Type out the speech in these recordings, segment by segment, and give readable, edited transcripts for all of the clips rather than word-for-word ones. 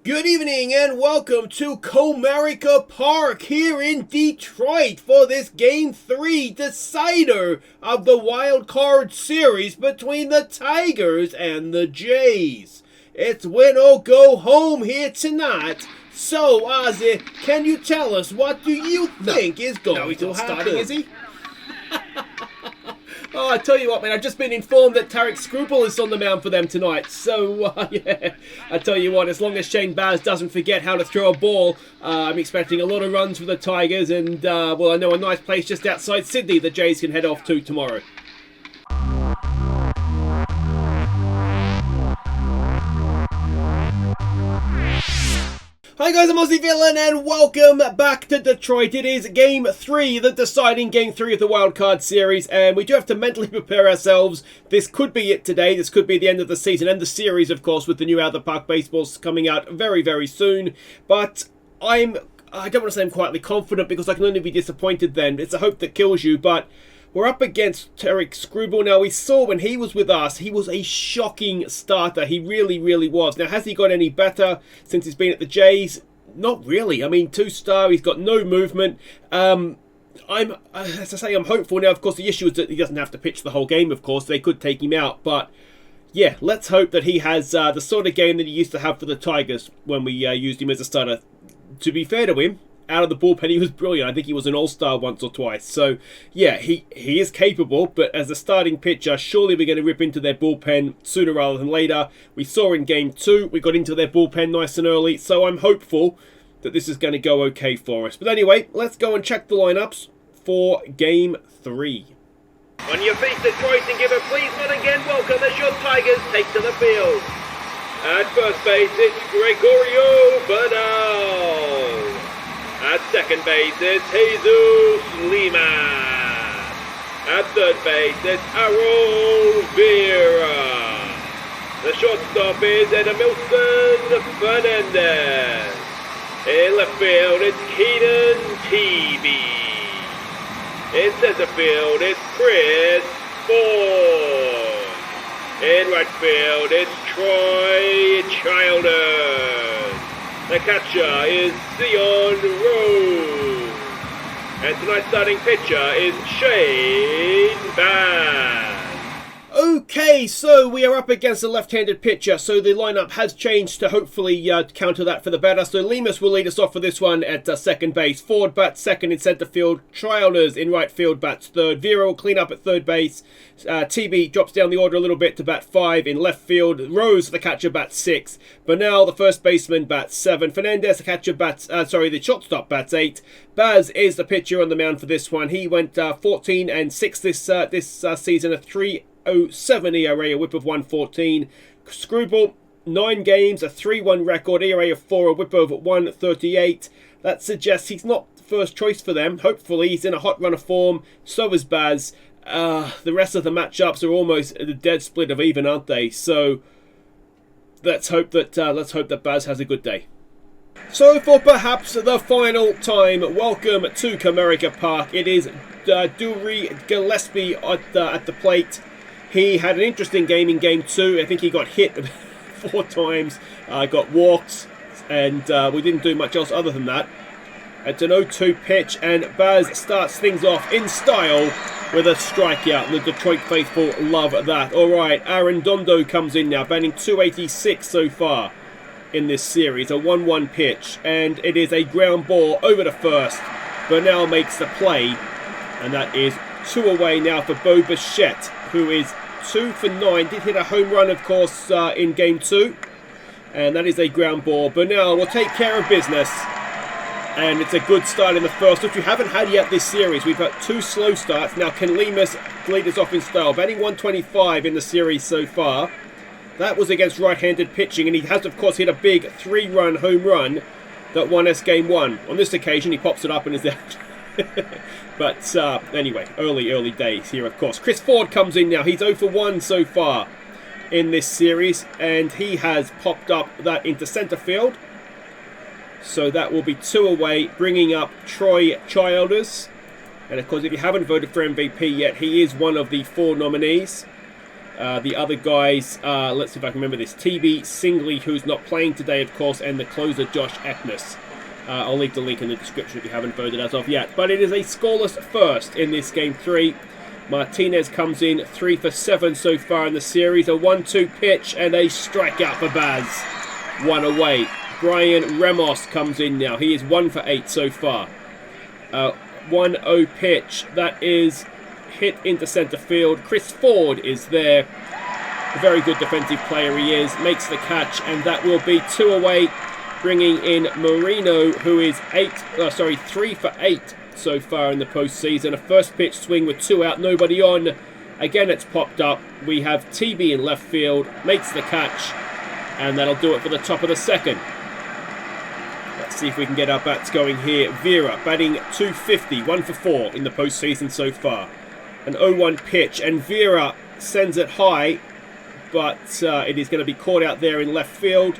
Good evening and welcome to Comerica Park here in Detroit for this Game 3 decider of the Wildcard Series between the Tigers and the Jays. It's win or go home here tonight. So, Aussie, can you tell us what do you think is going to happen? Starting, is he? Oh, I tell you what, man, I've just been informed that Tarek Scruple is on the mound for them tonight. So, yeah, I tell you what, as long as Shane Baz doesn't forget how to throw a ball, I'm expecting a lot of runs for the Tigers. And, well, I know a nice place just outside Sydney the Jays can head off to tomorrow. Hi guys, I'm Aussie Villain and welcome back to Detroit. It is Game 3, the deciding Game 3 of the Wildcard Series, and we do have to mentally prepare ourselves. This could be it today. This could be the end of the season and the series, of course, with the new Out of the Park baseballs coming out very, very soon. But I don't want to say I'm quietly confident because I can only be disappointed then. It's a hope that kills you, but we're up against Tarek Scruple. Now, we saw when he was with us, he was a shocking starter. He really, really was. Now, has he got any better since he's been at the Jays? Not really. I mean, 2-star, he's got no movement. As I say, I'm hopeful. Now, of course, the issue is that he doesn't have to pitch the whole game, of course. They could take him out, but yeah, let's hope that he has the sort of game that he used to have for the Tigers when we used him as a starter. To be fair to him, out of the bullpen, he was brilliant. I think he was an all-star once or twice. So, yeah, he is capable, but as a starting pitcher, surely we're going to rip into their bullpen sooner rather than later. We saw in Game 2, we got into their bullpen nice and early, so I'm hopeful that this is going to go okay for us. But anyway, let's go and check the lineups for Game 3. On your feet, Detroit, and give a please not again welcome as your Tigers take to the field. At first base, it's Gregorio Bernal. At second base, it's Jesus Lima. At third base, it's Aaron Vera. The shortstop is Edmilson Fernandez. In left field, it's Keenan Teebe. In center field, it's Chris Ford. In right field, it's Troy Childers. The catcher is Zion Rose. And tonight's starting pitcher is Shane Baz. Okay, so we are up against a left-handed pitcher, so the lineup has changed to hopefully counter that for the better. So Lemus will lead us off for this one at second base. Ford bats second in center field. Childers in right field bats third. Vera will clean up at third base. TB drops down the order a little bit to bat 5 in left field. Rose, the catcher, bats 6. Bernal, the first baseman, bats 7. Fernandez, the catcher, the shortstop, bats 8. Baz is the pitcher on the mound for this one. He went 14 and 6 this season, a 3.07 ERA, a whip of 114. Scruple, 9 games, a 3-1 record, ERA of 4, a whip of 138. That suggests he's not first choice for them. Hopefully, he's in a hot run of form. So is Baz. The rest of the matchups are almost a dead split of even, aren't they? So let's hope that Baz has a good day. So for perhaps the final time, welcome to Comerica Park. It is Dury Gillespie at the plate. He had an interesting game in Game 2. I think he got hit 4 times, got walked, and we didn't do much else other than that. It's an 0-2 pitch, and Baz starts things off in style with a strikeout. The Detroit faithful love that. All right, Aaron Dondo comes in now, batting .286 so far in this series. A 1-1 pitch, and it is a ground ball over to first. Bernal makes the play, and that is 2 away now for Bo Bichette, who is 2 for 9. Did hit a home run, of course, in Game 2, and that is a ground ball. Bernal will take care of business. And it's a good start in the first, which we haven't had yet this series. We've got 2 slow starts. Now, can Lemus lead us off in style? Batting 125 in the series so far. That was against right-handed pitching, and he has, of course, hit a big 3-run home run that won us Game 1. On this occasion, he pops it up and is out. But anyway, early days here, of course. Chris Ford comes in now. He's 0 for 1 so far in this series, and he has popped up that into center field. So that will be 2 away, bringing up Troy Childers. And of course, if you haven't voted for MVP yet, he is one of the 4 nominees. The other guys, let's see if I can remember this. TB Singley, who's not playing today, of course, and the closer, Josh Eknes. I'll leave the link in the description if you haven't voted as of yet. But it is a scoreless first in this Game 3. Martinez comes in 3 for 7 so far in the series. A 1-2 pitch and a strikeout for Baz. 1 away. Brian Ramos comes in now. He is 1 for 8 so far. 1-0 pitch. That is hit into centre field. Chris Ford is there. A very good defensive player he is. Makes the catch, and that will be 2 away. Bringing in Marino, who is 3 for 8 so far in the postseason. A first pitch swing with 2 out, nobody on. Again, it's popped up. We have TB in left field. Makes the catch, and that'll do it for the top of the second. Let's see if we can get our bats going here. Vera batting .250, 1 for 4 in the postseason so far. An 0-1 pitch, and Vera sends it high, but it is going to be caught out there in left field.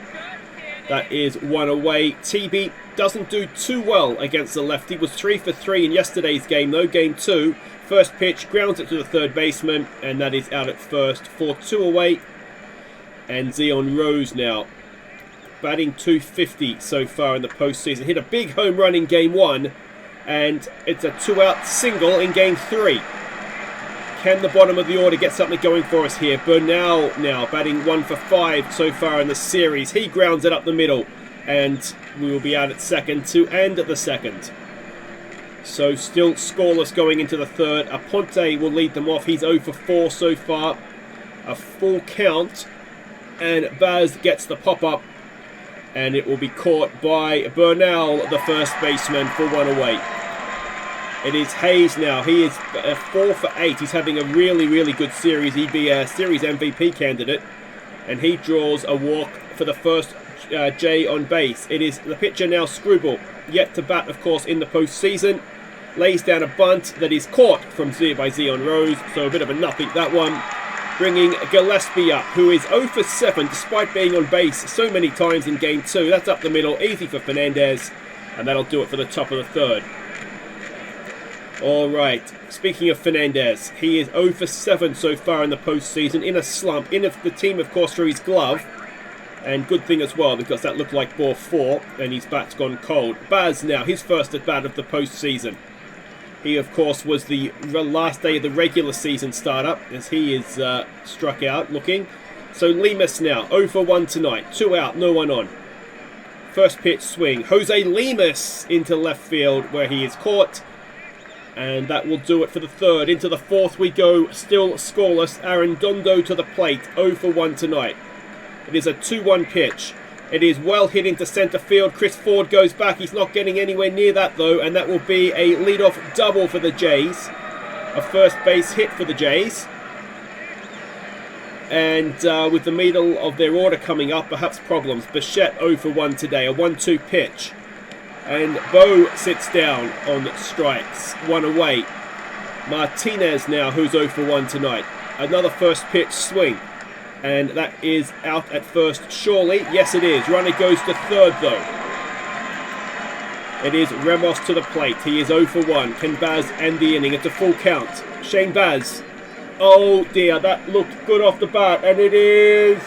That is 1 away. TB doesn't do too well against the lefty. Was 3 for 3 in yesterday's game, though. Game 2. First pitch, grounds it to the third baseman, and that is out at first for 2 away. And Zion Rose now, batting .250 so far in the postseason. Hit a big home run in Game 1, and it's a 2-out single in Game 3. Can the bottom of the order get something going for us here? Bernal now batting 1 for 5 so far in the series. He grounds it up the middle, and we will be out at second to end the second. So still scoreless going into the third. Aponte will lead them off. He's 0 for 4 so far. A full count, and Baz gets the pop-up, and it will be caught by Bernal, the first baseman, for 1 away. It is Hayes now. He is 4 for 8. He's having a really, really good series. He'd be a series MVP candidate. And he draws a walk for the first J on base. It is the pitcher now, Screwball. Yet to bat, of course, in the postseason. Lays down a bunt that is caught by Zion Rose. So a bit of a nothing, that one. Bringing Gillespie up, who is 0 for 7 despite being on base so many times in Game 2. That's up the middle. Easy for Fernandez. And that'll do it for the top of the third. Alright, speaking of Fernandez, he is 0 for 7 so far in the postseason, in a slump, in the team, of course, through his glove. And good thing as well, because that looked like ball 4, and his bat's gone cold. Baz now, his first at bat of the postseason. He, of course, was the last day of the regular season startup, as he is struck out, looking. So Lemus now, 0 for 1 tonight, 2 out, no one on. First pitch swing, Jose Lemus into left field, where he is caught. And that will do it for the third. Into the fourth we go, still scoreless. Arredondo to the plate, 0 for 1 tonight. It is a 2-1 pitch. It is well hit into centre field. Chris Ford goes back. He's not getting anywhere near that, though. And that will be a leadoff double for the Jays. A first base hit for the Jays. And with the middle of their order coming up, perhaps problems. Bichette 0 for 1 today, a 1-2 pitch. And Bo sits down on strikes, 1 away. Martinez now, who's 0 for 1 tonight. Another first pitch swing. And that is out at first, surely. Yes, it is. Runner goes to third, though. It is Ramos to the plate. He is 0 for 1. Can Baz end the inning? It's a full count. Shane Baz. Oh, dear. That looked good off the bat. And it is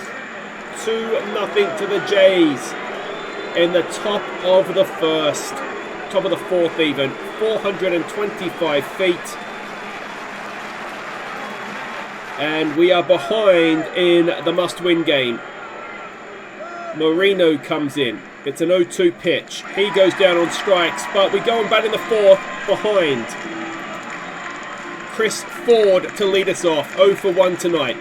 2-0 to the Jays. In the top of the first, top of the fourth even, 425 feet. And we are behind in the must-win game. Marino comes in. It's an 0-2 pitch. He goes down on strikes, but we go on bat in the fourth, behind. Chris Ford to lead us off, 0 for 1 tonight.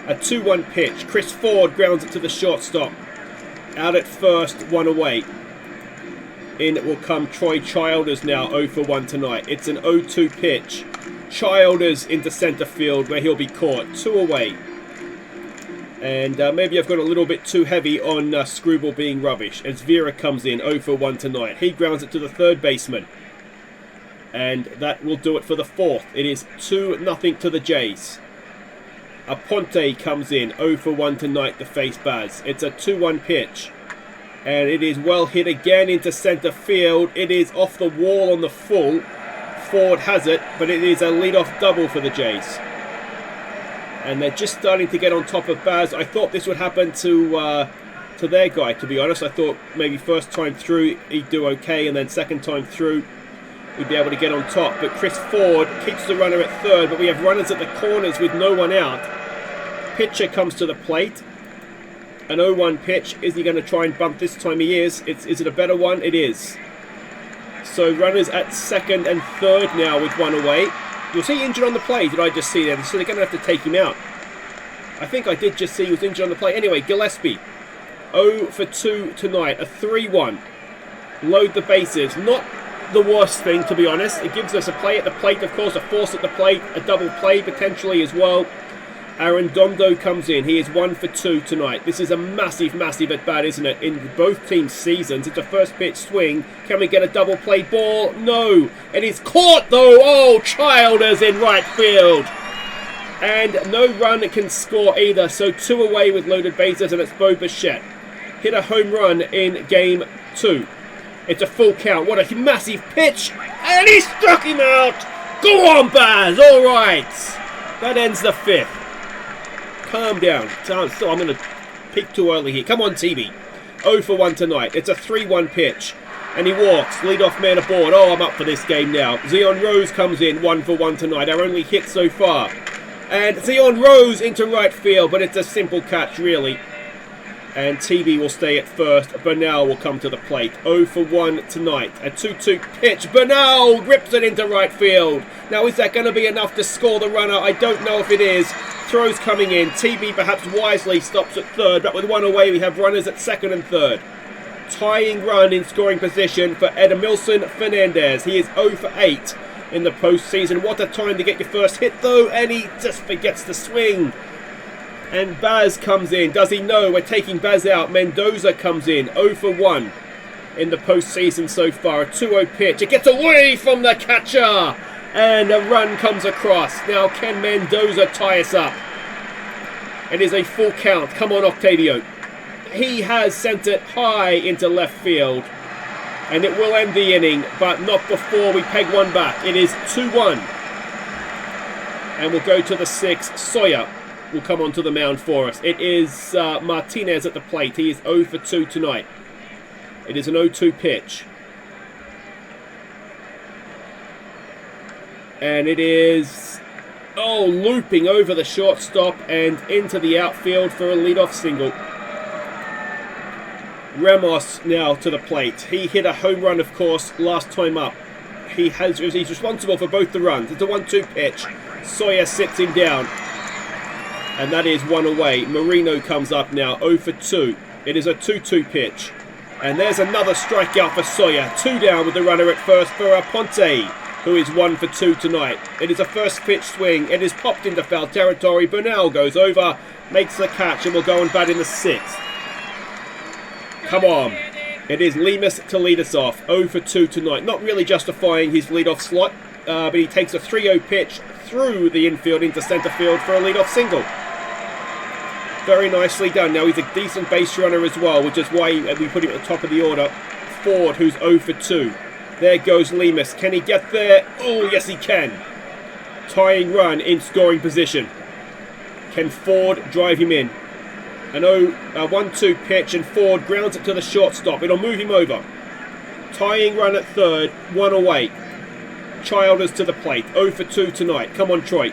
A 2-1 pitch. Chris Ford grounds it to the shortstop. Out at first, 1 away. In will come Troy Childers now, 0 for 1 tonight. It's an 0-2 pitch. Childers into centre field where he'll be caught. 2 away. And maybe I've got a little bit too heavy on Screwball being rubbish. As Vera comes in, 0 for 1 tonight. He grounds it to the third baseman. And that will do it for the fourth. It is 2-0 to the Jays. Aponte comes in, 0 for 1 tonight to face Baz. It's a 2-1 pitch. And it is well hit again into centre field. It is off the wall on the full. Ford has it, but it is a leadoff double for the Jays. And they're just starting to get on top of Baz. I thought this would happen to their guy, to be honest. I thought maybe first time through he'd do okay, and then second time through he'd be able to get on top. But Chris Ford keeps the runner at third, but we have runners at the corners with no one out. Pitcher comes to the plate. An 0-1 pitch. Is he going to try and bunt this time? He is. Is it a better one? It is. So runners at second and third now with one away. Was he injured on the play? Did I just see that? So they're going to have to take him out. I think I did just see he was injured on the play. Anyway, Gillespie, 0 for 2 tonight. A 3-1. Load the bases. Not the worst thing, to be honest. It gives us a play at the plate, of course, a force at the plate, a double play potentially as well. Arredondo comes in. He is 1 for 2 tonight. This is a massive, massive at bat, isn't it? In both teams' seasons. It's a first pitch swing. Can we get a double play ball? No. And it's caught, though. Oh, Childers in right field. And no run can score either. So 2 away with loaded bases, and it's Bo Bichette. Hit a home run in game 2. It's a full count. What a massive pitch. And he struck him out. Go on, Baz. All right. That ends the 5th. Calm down. So I'm going to peak too early here. Come on, TV. 0 for 1 tonight. It's a 3-1 pitch. And he walks. Leadoff man aboard. Oh, I'm up for this game now. Zeon Rose comes in. 1 for 1 tonight. Our only hit so far. And Zeon Rose into right field. But it's a simple catch, really. And TV will stay at first. Bernal will come to the plate. 0 for 1 tonight. A 2-2 pitch. Bernal grips it into right field. Now, is that going to be enough to score the runner? I don't know if it is. Throws coming in. TV perhaps wisely stops at third. But with one away, we have runners at second and third. Tying run in scoring position for Edmilson Fernandez. He is 0 for 8 in the postseason. What a time to get your first hit, though. And he just forgets to swing. And Baz comes in. Does he know? We're taking Baz out. Mendoza comes in. 0 for 1 in the postseason so far. A 2-0 pitch. It gets away from the catcher. And a run comes across. Now can Mendoza tie us up? It is a full count. Come on, Octavio. He has sent it high into left field. And it will end the inning, but not before we peg one back. It is 2-1. And we'll go to the 6th. Sawyer will come onto the mound for us. It is Martinez at the plate. He is 0 for 2 tonight. It is an 0-2 pitch. And it is, looping over the shortstop and into the outfield for a leadoff single. Ramos now to the plate. He hit a home run, of course, last time up. He's responsible for both the runs. It's a 1-2 pitch. Sawyer sits him down. And that is one away. Marino comes up now, 0 for 2. It is a 2-2 pitch. And there's another strikeout for Sawyer. 2 down with the runner at first for Aponte, who is 1 for 2 tonight. It is a first pitch swing. It is popped into foul territory. Bernal goes over, makes the catch, and will go and bat in the 6th. Come on. It is Lemus to lead us off. 0 for 2 tonight. Not really justifying his leadoff slot, but he takes a 3-0 pitch through the infield into centre field for a leadoff single. Very nicely done. Now he's a decent base runner as well, which is why we put him at the top of the order. Ford, who's 0 for 2. There goes Lemus. Can he get there? Oh, yes he can. Tying run in scoring position. Can Ford drive him in? An 1-2 pitch, and Ford grounds it to the shortstop. It'll move him over. Tying run at third, 1 away. Childers to the plate. 0 for 2 tonight. Come on, Troy.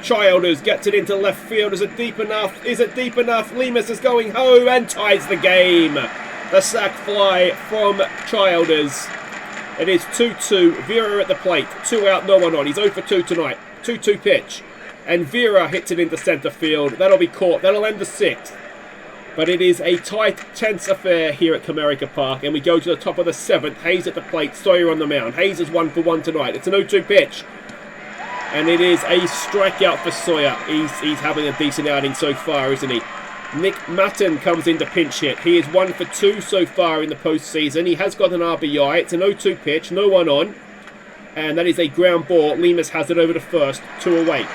Childers gets it into left field. Is it deep enough? Is it deep enough? Lemus is going home and ties the game. The sac fly from Childers. It is 2-2. Vera at the plate. 2 out, no one on. He's 0 for 2 tonight. 2-2 pitch. And Vera hits it into centre field. That'll be caught. That'll end the 6th. But it is a tight, tense affair here at Comerica Park. And we go to the top of the 7th. Hayes at the plate. Sawyer on the mound. Hayes is 1 for 1 tonight. It's an 0-2 pitch. And it is a strikeout for Sawyer. He's having a decent outing so far, isn't he? Nick Matton comes in to pinch hit. He is 1 for 2 so far in the postseason. He has got an RBI. It's an 0-2 pitch. No one on. And that is a ground ball. Lemus has it over to first. 2 away.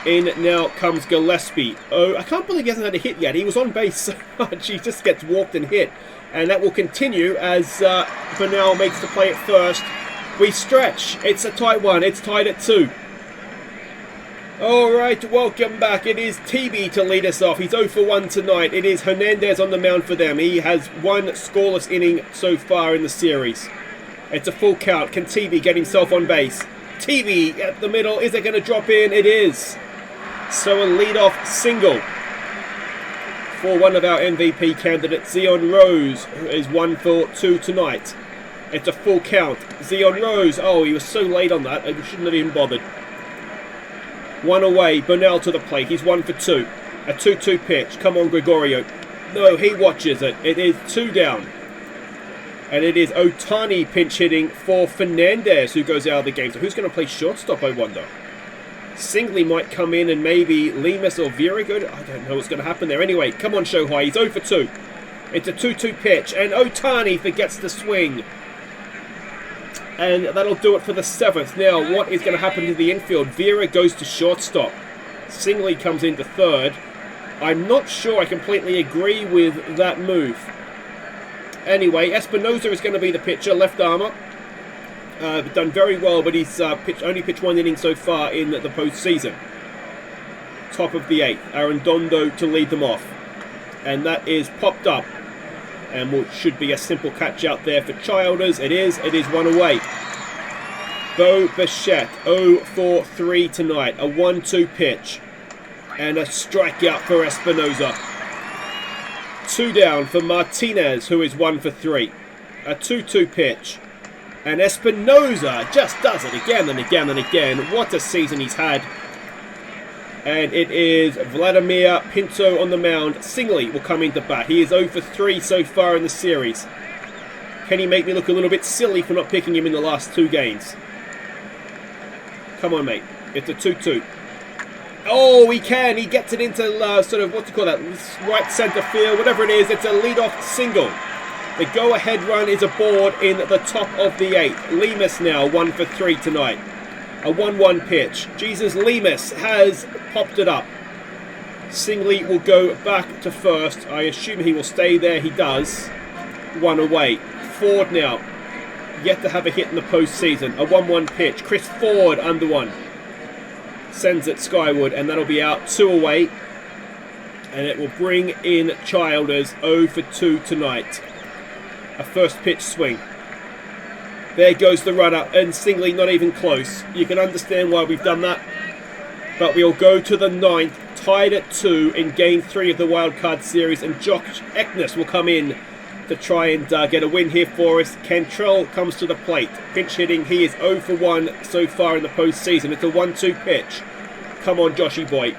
In now comes Gillespie. Oh, I can't believe he hasn't had a hit yet. He was on base so much. He just gets walked and hit. And that will continue as Bernal makes the play at first. We stretch. It's a tight one. It's tied at 2. Alright, welcome back. It is TB to lead us off. He's 0 for 1 tonight. It is Hernandez on the mound for them. He has one scoreless inning so far in the series. It's a full count. Can TB get himself on base? TB at the middle. Is it going to drop in? It is. So a leadoff single for one of our MVP candidates, Zion Rose, who is 1 for 2 tonight. It's a full count. Zion Rose. Oh, he was so late on that. I shouldn't have even bothered. One away, Burnell to the plate. He's 1 for 2. A 2-2 pitch. Come on, Gregorio. No, he watches it. It is 2 down. And it is Ohtani pinch hitting for Fernandez, who goes out of the game. So who's going to play shortstop, I wonder? Singley might come in and maybe Lemus or Vera go to... I don't know what's going to happen there. Anyway, come on, Shohei. He's 0 for 2. It's a 2-2 pitch. And Ohtani forgets to swing. And that'll do it for the 7th. Now, what is going to happen to the infield? Vera goes to shortstop. Singley comes into 3rd. I'm not sure I completely agree with that move. Anyway, Espinosa is going to be the pitcher, left armer. Done very well, but he's only pitched 1 inning so far in the postseason. Top of the 8th. Arredondo to lead them off. And that is popped up. And should be a simple catch out there for Childers. It is 1 away. Bo Bichette, 0 for 3 tonight. A 1-2 pitch. And a strikeout for Espinosa. 2 down for Martinez, who is 1 for 3. A 2-2 pitch. And Espinosa just does it again and again and again. What a season he's had. And it is Vladimir Pinto on the mound. Singley will come into bat. He is 0 for 3 so far in the series. Can he make me look a little bit silly for not picking him in the last 2 games? Come on, mate. It's a 2-2. Oh, he can. He gets it into sort of, what do you call that? Right center field, whatever it is. It's a leadoff single. The go-ahead run is aboard in the top of the 8th. Lemus now 1 for 3 tonight. A 1-1 pitch. Jesus Lemus has popped it up. Singley will go back to 1st. I assume he will stay there. He does. 1 away. Ford now. Yet to have a hit in the postseason. A 1-1 pitch. Chris Ford under 1. Sends it skyward, and that'll be out. 2 away. And it will bring in Childers 0 for 2 tonight. A first pitch swing. There goes the runner, and Singley not even close. You can understand why we've done that. But we'll go to the 9th, tied at 2 in Game 3 of the Wildcard Series, and Josh Eknes will come in to try and get a win here for us. Cantrell comes to the plate. Pinch hitting, he is 0 for 1 so far in the postseason. It's a 1-2 pitch. Come on, Joshy boy.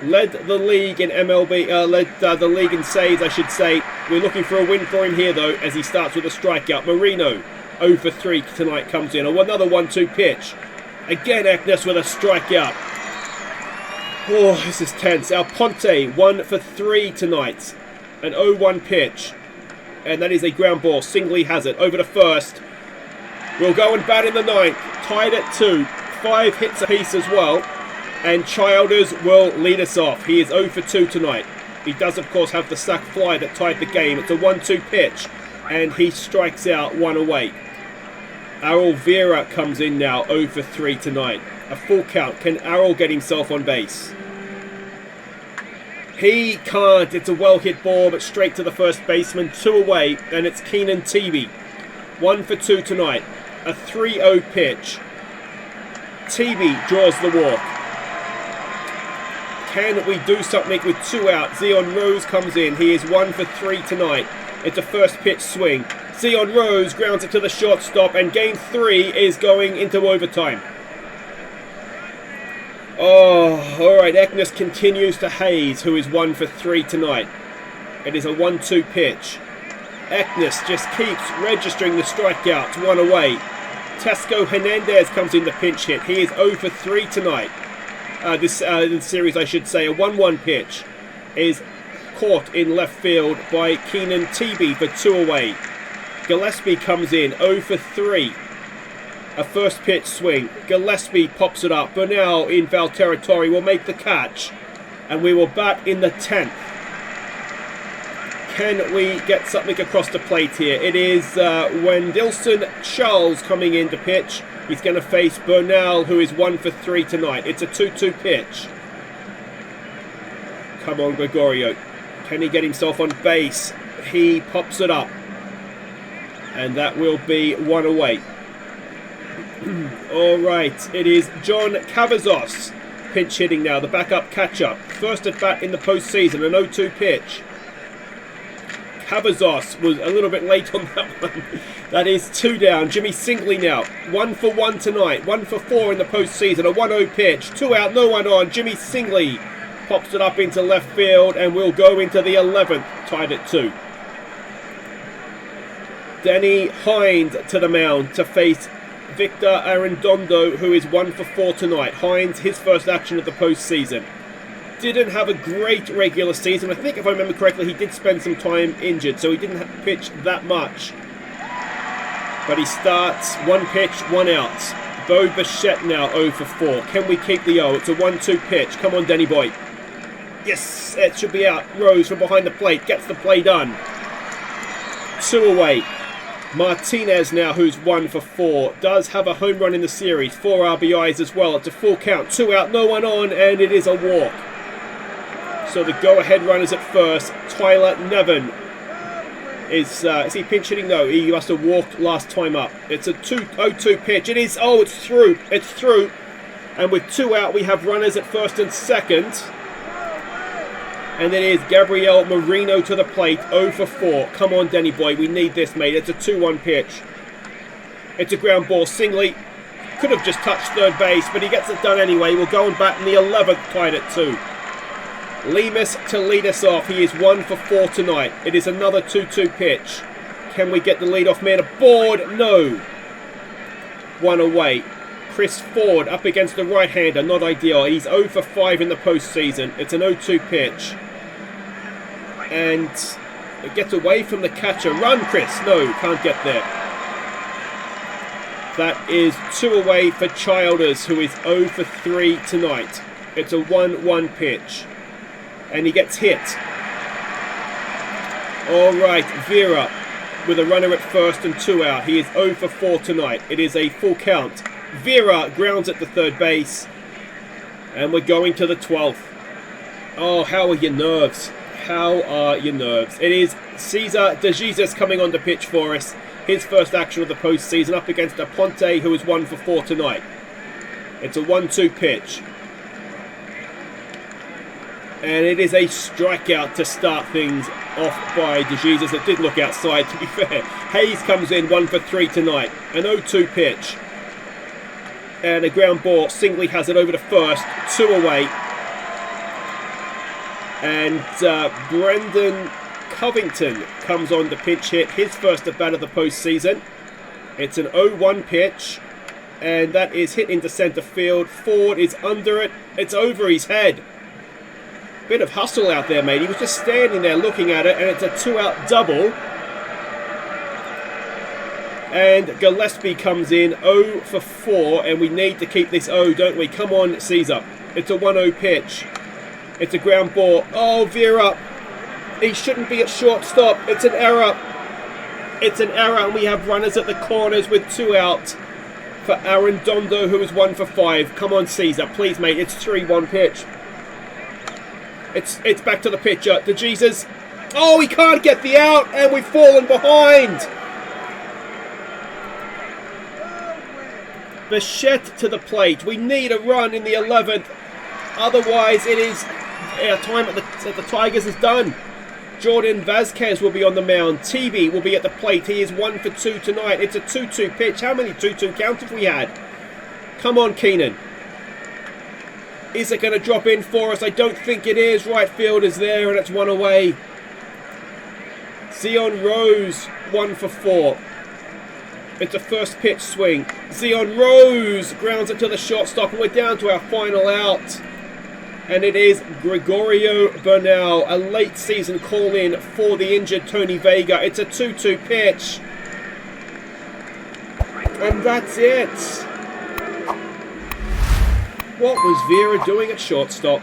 Led the league in MLB, led the league in saves, I should say. We're looking for a win for him here, though, as he starts with a strikeout. Marino, 0 for 3 tonight, comes in. Another 1-2 pitch. Again, Eknes with a strikeout. Oh, this is tense. Alponte, 1 for 3 tonight. An 0-1 pitch. And that is a ground ball. Singley has it. Over to 1st. We'll go and bat in the 9th. Tied at 2. 5 hits apiece as well. And Childers will lead us off. He is 0 for 2 tonight. He does, of course, have the sac fly that tied the game. It's a 1-2 pitch. And he strikes out 1 away. Errol Vera comes in now, 0 for 3 tonight. A full count. Can Errol get himself on base? He can't. It's a well-hit ball, but straight to the first baseman. 2 away, and it's Keenan Tebe. 1 for 2 tonight. A 3-0 pitch. Tebe draws the walk. Can we do something with 2 out? Zion Rose comes in. He is 1 for 3 tonight. It's a first pitch swing. Zion Rose grounds it to the shortstop, and Game 3 is going into overtime. Oh, alright, Eknes continues to haze, who is 1 for 3 tonight. It is a 1-2 pitch. Eknes just keeps registering the strikeouts, 1 away. Tesco Hernandez comes in the pinch hit. He is 0 for 3 tonight. This series, I should say. A 1-1 pitch is caught in left field by Keenan Tebe for 2 away. Gillespie comes in, 0 for 3. A first pitch swing. Gillespie pops it up. Burnell in foul territory will make the catch. And we will bat in the 10th. Can we get something across the plate here? It is Wendilson Charles coming in to pitch. He's going to face Bernal, who is 1 for 3 tonight. It's a 2-2 pitch. Come on, Gregorio. Can he get himself on base? He pops it up. And that will be 1 away. All right, it is John Cavazos pinch hitting now, the backup catcher. First at bat in the postseason, an 0-2 pitch. Cavazos was a little bit late on that one. That is 2 down. Jimmy Singley now, 1 for 1 tonight, 1 for 4 in the postseason, a 1-0 pitch. 2 out, no one on. Jimmy Singley pops it up into left field and will go into the 11th, tied at 2. Danny Hind to the mound to face Victor Arredondo, who is 1 for 4 tonight. Hines, his first action of the postseason. Didn't have a great regular season. I think, if I remember correctly, he did spend some time injured, so he didn't have to pitch that much. But he starts 1 pitch, 1 out. Bo Bichette now 0 for 4. Can we keep the 0? It's a 1-2 pitch. Come on, Danny boy. Yes, it should be out. Rose from behind the plate gets the play done. 2 away. Martinez now, who's 1 for 4, does have a home run in the series, 4 RBIs as well. It's a full count, 2 out, no one on, and it is a walk. So the go-ahead runners at first. Tyler Nevin is he pinch hitting? No, he must have walked last time up. It's a 2-0-2 pitch. It is. Oh, it's through. It's through. And with 2 out, we have runners at first and second. And it is Gabriel Marino to the plate, 0 for 4. Come on, Danny boy, we need this, mate. It's a 2-1 pitch. It's a ground ball. Singley could have just touched third base, but he gets it done anyway. We'll go and bat in the 11th, tied at 2. Lemus to lead us off. He is 1 for 4 tonight. It is another 2-2 pitch. Can we get the leadoff man aboard? No. 1 away. Chris Ford up against the right-hander, not ideal. He's 0 for 5 in the postseason. It's an 0-2 pitch. And it gets away from the catcher. Run, Chris. No, can't get there. That is 2 away for Childers, who is 0 for 3 tonight. It's a 1-1 pitch. And he gets hit. All right, Vera with a runner at first and 2 out. He is 0 for 4 tonight. It is a full count. Vera grounds at the third base. And we're going to the 12th. Oh, how are your nerves? How are your nerves? It is Cesar De Jesus coming on to pitch for us. His first action of the postseason up against Aponte, who is 1 for 4 tonight. It's a 1-2 pitch. And it is a strikeout to start things off by De Jesus. It did look outside, to be fair. Hayes comes in 1 for 3 tonight. An 0-2 pitch. And a ground ball. Singley has it over to first. 2 away. And Brendan Covington comes on to pinch hit. His first at bat of the postseason. It's an 0-1 pitch. And that is hit into center field. Ford is under it. It's over his head. Bit of hustle out there, mate. He was just standing there looking at it, and it's a 2-out double. And Gillespie comes in 0 for 4, and we need to keep this 0, don't we? Come on, Caesar. It's a 1-0 pitch. It's a ground ball. Oh, Vera. He shouldn't be at shortstop. It's an error. It's an error, and we have runners at the corners with 2 out for Arredondo, who is 1 for 5. Come on, Caesar. Please, mate. It's 3-1 pitch. It's back to the pitcher. De Jesus. Oh, he can't get the out, and we've fallen behind. Bichette to the plate. We need a run in the 11th. Otherwise, it is our time at the Tigers is done. Jordan Vazquez will be on the mound. TV will be at the plate. He is 1 for 2 tonight. It's a 2-2 pitch. How many 2-2 counts have we had? Come on, Keenan. Is it going to drop in for us? I don't think it is. Right field is there, and it's 1 away. Zion Rose, 1 for 4. It's a first pitch swing. Zion Rose grounds it to the shortstop, and we're down to our final out. And it is Gregorio Bernal, a late season call-in for the injured Tony Vega. It's a 2-2 pitch. And that's it. What was Vera doing at shortstop?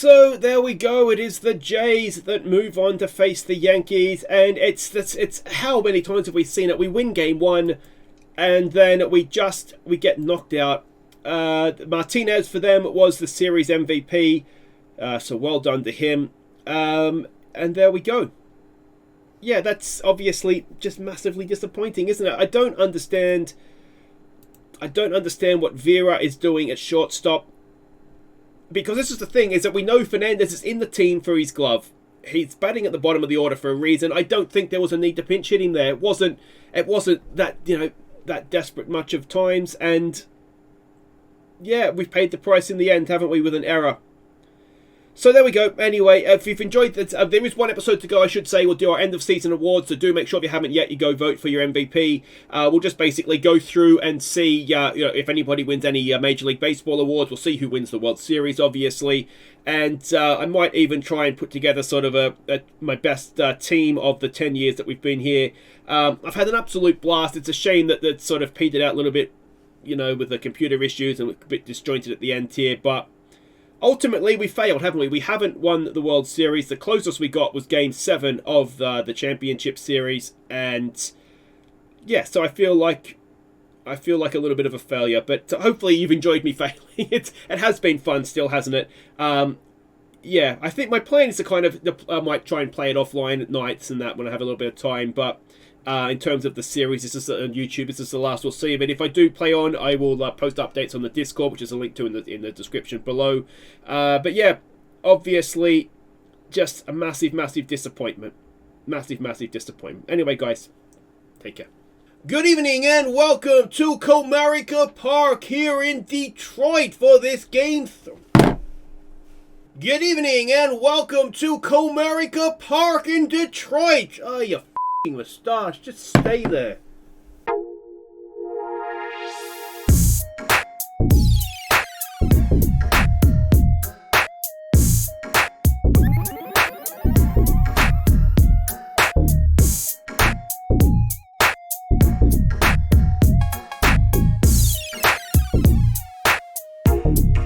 So there we go. It is the Jays that move on to face the Yankees, and it's how many times have we seen it? We win game 1, and then we get knocked out. Martinez for them was the series MVP, so well done to him. And there we go. Yeah, that's obviously just massively disappointing, isn't it? I don't understand what Vera is doing at shortstop. Because this is the thing, is that we know Fernandez is in the team for his glove. He's batting at the bottom of the order for a reason. I don't think there was a need to pinch hit him there. It wasn't that, that desperate much of times. And yeah, we've paid the price in the end, haven't we, with an error. So there we go. Anyway, if you've enjoyed this, there is one episode to go, I should say. We'll do our end of season awards, so do make sure if you haven't yet, you go vote for your MVP. We'll just basically go through and see if anybody wins any Major League Baseball awards. We'll see who wins the World Series, obviously. And I might even try and put together sort of my best team of the 10 years that we've been here. I've had an absolute blast. It's a shame that sort of petered out a little bit, with the computer issues and a bit disjointed at the end here, but ultimately, we failed, haven't we? We haven't won the World Series. The closest we got was Game 7 of the Championship Series, and yeah, so I feel like a little bit of a failure. But hopefully, you've enjoyed me failing. It has been fun, still, hasn't it? Yeah, I think my plan is to kind of I might try and play it offline at nights and that when I have a little bit of time, but. In terms of the series, this is on YouTube. This is the last we'll see. But if I do play on, I will post updates on the Discord, which is a link to in the description below. But yeah, obviously, just a massive, massive disappointment. Massive, massive disappointment. Anyway, guys, take care. Good evening and welcome to Comerica Park here in Detroit for this game. Good evening and welcome to Comerica Park in Detroit. Oh, you moustache, just stay there.